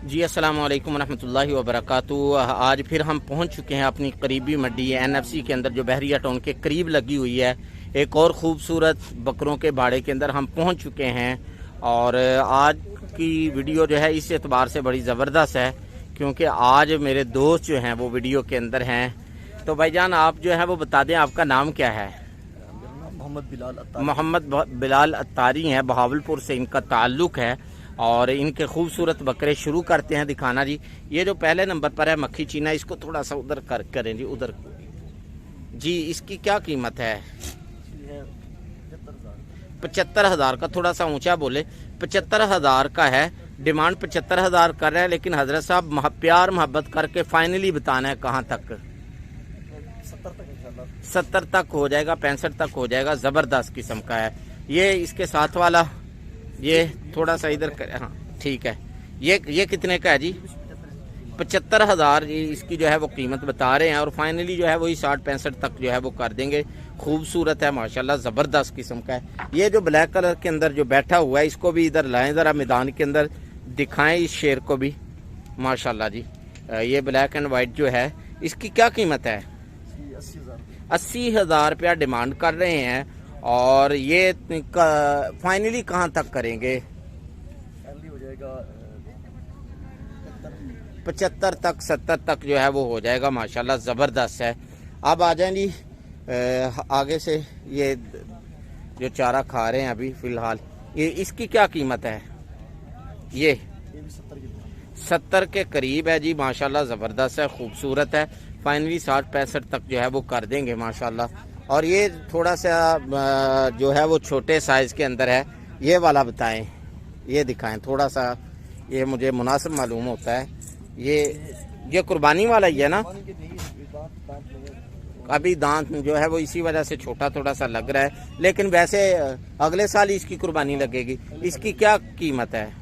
जी अस्सलाम वालेकुम रहमतुल्लाहि व बरकातुहू। आज फिर हम पहुंच चुके हैं अपनी करीबी मंडी NFC के अंदर जो बहरिया टाउन के करीब लगी हुई है। एक और ख़ूबसूरत बकरों के बाड़े के अंदर हम पहुंच चुके हैं और आज की वीडियो जो है इस एतबार से बड़ी ज़बरदस्त है क्योंकि आज मेरे दोस्त जो हैं वो वीडियो के अंदर हैं। तो भाईजान आप जो है वो बता दें आपका नाम क्या है? मोहम्मद बिलाल अत्तारी हैं, बहावलपुर से इनका ताल्लुक़ है और इनके खूबसूरत बकरे शुरू करते हैं दिखाना जी। ये जो पहले नंबर पर है मक्खी चीना, इसको थोड़ा सा उधर करें जी, उधर जी। इसकी क्या कीमत है? 75,000 का। थोड़ा सा ऊंचा बोले। 75,000 का है। डिमांड 75,000 कर रहे हैं, लेकिन हजरत साहब प्यार मोहब्बत करके फाइनली बताना है कहाँ तक? 70 तक हो जाएगा, 65 तक हो जाएगा। ज़बरदस्त किस्म का है ये। इसके साथ वाला ये थोड़ा सा इधर कर, हाँ ठीक है। ये कितने का है जी? 75,000 इसकी जो है वो कीमत बता रहे हैं और फाइनली जो है वही 60-65 तक जो है वो कर देंगे। खूबसूरत है माशाल्लाह, ज़बरदस्त किस्म का है। ये जो ब्लैक कलर के अंदर जो बैठा हुआ है इसको भी इधर लाएं, ज़रा मैदान के अंदर दिखाएं इस शेर को भी माशाल्लाह जी। ये ब्लैक एंड वाइट जो है इसकी क्या कीमत है? 80,000 रुपया डिमांड कर रहे हैं और ये फाइनली कहाँ तक करेंगे? हो जाएगा 75 तक 70 तक जो है वो हो जाएगा माशाल्लाह, ज़बरदस्त है। अब आ जाए जी आगे से। ये जो चारा खा रहे हैं अभी फ़िलहाल, ये इसकी क्या कीमत है? ये 70 के करीब है जी माशाल्लाह, ज़बरदस्त है, खूबसूरत है। फाइनली 60-65 तक जो है वो कर देंगे माशाल्लाह। और ये थोड़ा सा जो है वो छोटे साइज़ के अंदर है, ये वाला बताएं, ये दिखाएं थोड़ा सा, ये मुझे मुनासिब मालूम होता है। ये कुर्बानी वाला ही है ना? अभी दांत जो है वो इसी वजह से छोटा थोड़ा सा लग रहा है, लेकिन वैसे अगले साल ही इसकी कुर्बानी लगेगी। इसकी क्या कीमत है?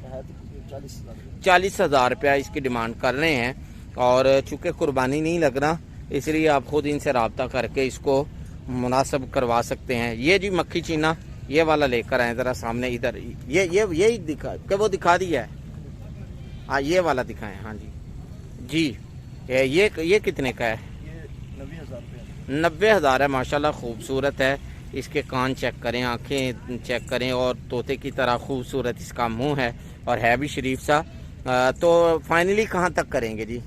40,000 रुपया इसकी डिमांड कर रहे हैं और चूँकि कुर्बानी नहीं लग रहा इसलिए आप खुद इनसे रब्ता करके इसको मुनासिब करवा सकते हैं। ये जी मक्खी चीना, ये वाला लेकर आए ज़रा सामने इधर। यही दिखा कि वो दिखा दिया है। हाँ ये वाला दिखाएं। हाँ जी जी। ये कितने का है? 90,000 है माशाल्लाह, खूबसूरत है। इसके कान चेक करें, आंखें चेक करें और तोते की तरह खूबसूरत इसका मुंह है और है भी शरीफ सा। तो फाइनली कहाँ तक करेंगे जी?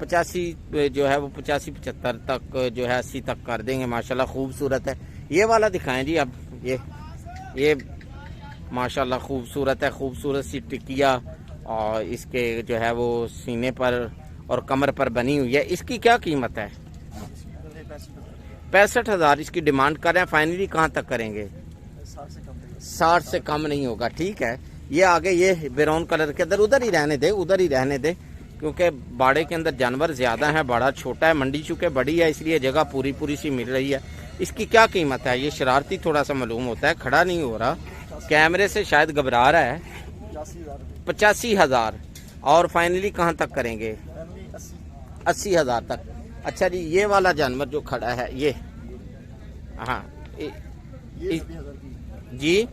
85 जो है वो 85-75 तक जो है 80 तक कर देंगे माशाल्लाह, खूबसूरत है। ये वाला दिखाएं जी। अब ये माशाल्लाह खूबसूरत है, खूबसूरत सी टिकिया और इसके जो है वो सीने पर और कमर पर बनी हुई है। इसकी क्या कीमत है? 65,000 इसकी डिमांड कर रहे हैं। फाइनली कहाँ तक करेंगे? 60 से कम नहीं होगा, ठीक है। ये आगे ये ब्राउन कलर के अंदर उधर ही रहने दे क्योंकि बाड़े के अंदर जानवर ज़्यादा हैं, बड़ा छोटा है। मंडी चूँकि बड़ी है इसलिए जगह पूरी सी मिल रही है। इसकी क्या कीमत है? ये शरारती थोड़ा सा मालूम होता है, खड़ा नहीं हो रहा, कैमरे से शायद घबरा रहा है। 85,000 और फाइनली कहाँ तक करेंगे? 80,000 तक। अच्छा जी, ये वाला जानवर जो खड़ा है ये, हाँ जी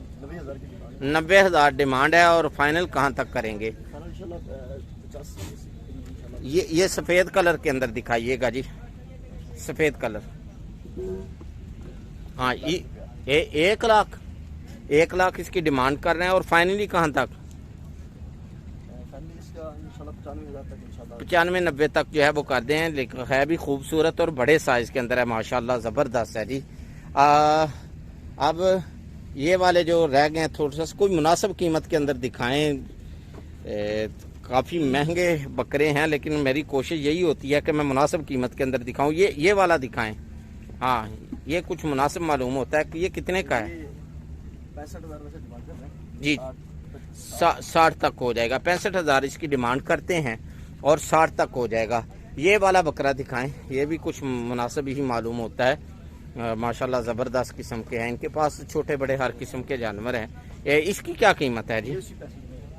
90,000 डिमांड है और फाइनल कहाँ तक करेंगे? ये सफ़ेद कलर के अंदर दिखाइएगा जी, सफ़ेद कलर। हाँ ये 1 लाख इसकी डिमांड कर रहे हैं और फाइनली कहाँ तक? 95-90 तक जो है वो कर दें। लेकिन है भी खूबसूरत और बड़े साइज़ के अंदर है माशाल्लाह, ज़बरदस्त है जी। अब ये वाले जो रह गए हैं थोड़ा सा कोई मुनासिब कीमत के अंदर दिखाएं। काफ़ी महंगे बकरे हैं लेकिन मेरी कोशिश यही होती है कि मैं मुनासिब कीमत के अंदर दिखाऊं। ये वाला दिखाएं। हाँ ये कुछ मुनासिब मालूम होता है कि ये कितने का है? 65,000 जी, 60 तक हो जाएगा। 65,000 इसकी डिमांड करते हैं और 60 तक हो जाएगा। ये वाला बकरा दिखाएं, ये भी कुछ मुनासिब ही मालूम होता है माशाल्लाह, ज़बरदस्त किस्म के हैं। इनके पास छोटे बड़े हर किस्म के जानवर हैं। इसकी क्या कीमत है जी?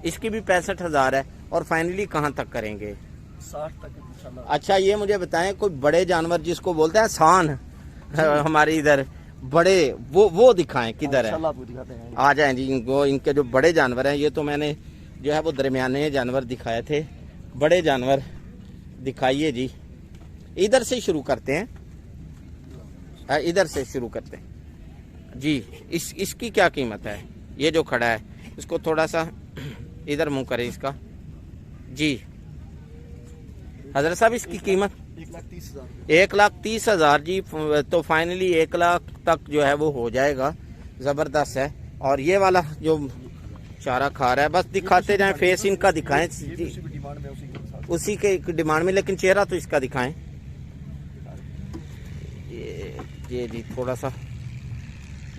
इसकी भी 65,000 है और फाइनली कहाँ तक करेंगे? 60 तक। अच्छा ये मुझे बताएं, कोई बड़े जानवर जिसको बोलते हैं सांड हमारे इधर बड़े, वो दिखाएं किधर है? आ जाएं जी। इनको इनके जो बड़े जानवर हैं ये तो मैंने जो है वो दरमियाने जानवर दिखाए थे, बड़े जानवर दिखाइए जी। इधर से शुरू करते हैं, इधर से शुरू करते हैं जी। इसकी क्या कीमत है? ये जो खड़ा है इसको थोड़ा सा इधर मुंह करें इसका जी। हजरत साहब इसकी कीमत 1,30,000 जी। तो फाइनली 1 लाख तक जो है वो हो जाएगा, ज़बरदस्त है। और ये वाला जो चारा खा रहा है, बस दिखाते जाएं, फेस इनका दिखाएं जी, उसी के डिमांड में, लेकिन चेहरा तो इसका दिखाएं। ये जी थोड़ा सा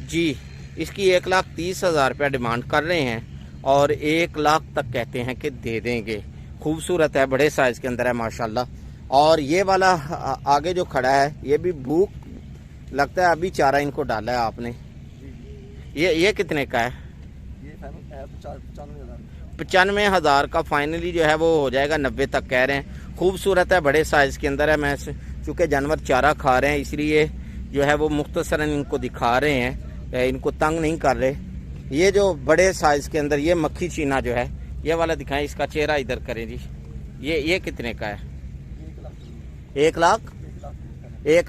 जी। इसकी 1,30,000 रुपया डिमांड कर रहे हैं और 1 लाख तक कहते हैं कि दे देंगे। खूबसूरत है, बड़े साइज के अंदर है माशाल्लाह। और ये वाला आगे जो खड़ा है ये भी भूख लगता है, अभी चारा इनको डाला है आपने। ये कितने का है? ये 95,000 का फाइनली जो है वो हो जाएगा, 90 तक कह रहे हैं। खूबसूरत है, बड़े साइज के अंदर है। मैं चूँकि जानवर चारा खा रहे हैं इसलिए जो है वो मुख्तसरन इनको दिखा रहे हैं, इनको तंग नहीं कर रहे। ये जो बड़े साइज के अंदर ये मक्खी चीना जो है, ये वाला दिखाएं, इसका चेहरा इधर करें जी। ये कितने का है? 1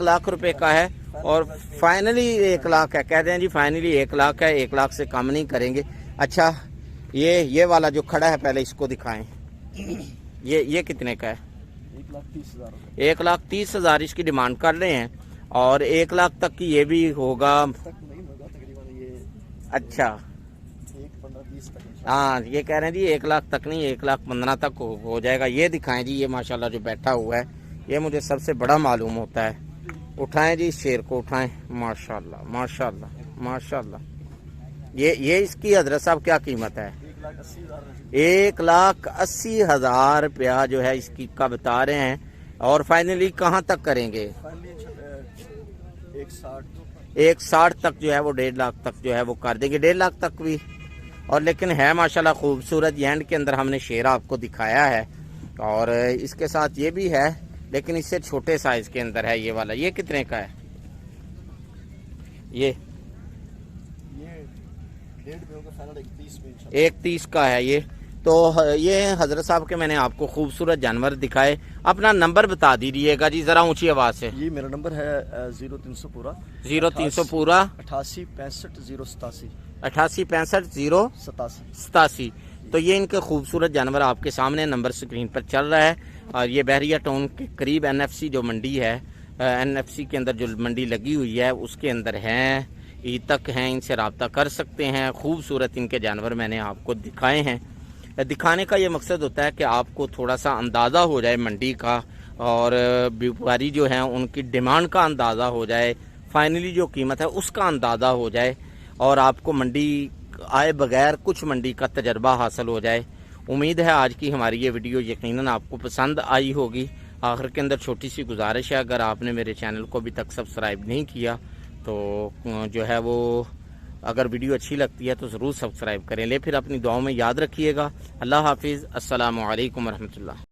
लाख रुपए का है और फाइनली 1 लाख है, कह रहे हैं जी। फाइनली 1 लाख है, 1 लाख से कम नहीं करेंगे। अच्छा ये वाला जो खड़ा है पहले इसको दिखाएं। ये कितने का है? 1,30,000 इसकी डिमांड कर रहे हैं और 1 लाख तक की ये भी होगा। अच्छा हाँ, ये कह रहे हैं जी 1 लाख तक नहीं, 1,15,000 तक हो जाएगा। ये दिखाएं जी। ये माशाल्लाह जो बैठा हुआ है ये मुझे सबसे बड़ा मालूम होता है। उठाएं जी, शेर को उठाएं। माशाल्लाह माशाल्लाह माशाल्लाह। ये इसकी हजरत साहब क्या कीमत है? 1,80,000 रुपया जो है इसकी का बता रहे हैं। और फाइनली कहाँ तक करेंगे? 1,60 तक जो है वो 1.5 लाख तक जो है वो कर देंगे, 1.5 लाख तक भी। और लेकिन है माशाल्लाह खूबसूरत। एंड के अंदर हमने शेर आपको दिखाया है और इसके साथ ये भी है, लेकिन इससे छोटे साइज के अंदर है ये वाला। ये कितने का है? ये 1,30 का है ये। तो ये हजरत साहब के मैंने आपको खूबसूरत जानवर दिखाए। अपना नंबर बता दीजिएगा जी जरा ऊंची आवाज से। ये मेरा नंबर है 0300 पूरा 0300 पूरा 88 65 087 88 65 087। तो ये इनके खूबसूरत जानवर आपके सामने नंबर स्क्रीन पर चल रहा है। और ये बहरिया टाउन के करीब NFC जो मंडी है, NFC के अंदर जो मंडी लगी हुई है उसके अंदर हैं, ईद तक हैं। इनसे रब्ता कर सकते हैं। खूबसूरत इनके जानवर मैंने आपको दिखाए हैं। दिखाने का ये मकसद होता है कि आपको थोड़ा सा अंदाज़ा हो जाए मंडी का और व्यापारी जो है उनकी डिमांड का अंदाज़ा हो जाए, फाइनली जो कीमत है उसका अंदाज़ा हो जाए और आपको मंडी आए बगैर कुछ मंडी का तजर्बा हासिल हो जाए। उम्मीद है आज की हमारी ये वीडियो यकीनन आपको पसंद आई होगी। आखिर के अंदर छोटी सी गुजारिश है, अगर आपने मेरे चैनल को अभी तक सब्सक्राइब नहीं किया तो जो है वो अगर वीडियो अच्छी लगती है तो ज़रूर सब्सक्राइब करें। ले फिर अपनी दुआओं में याद रखिएगा। अल्लाह हाफिज़। अस्सलामु अलैकुम रहमतुल्लाह।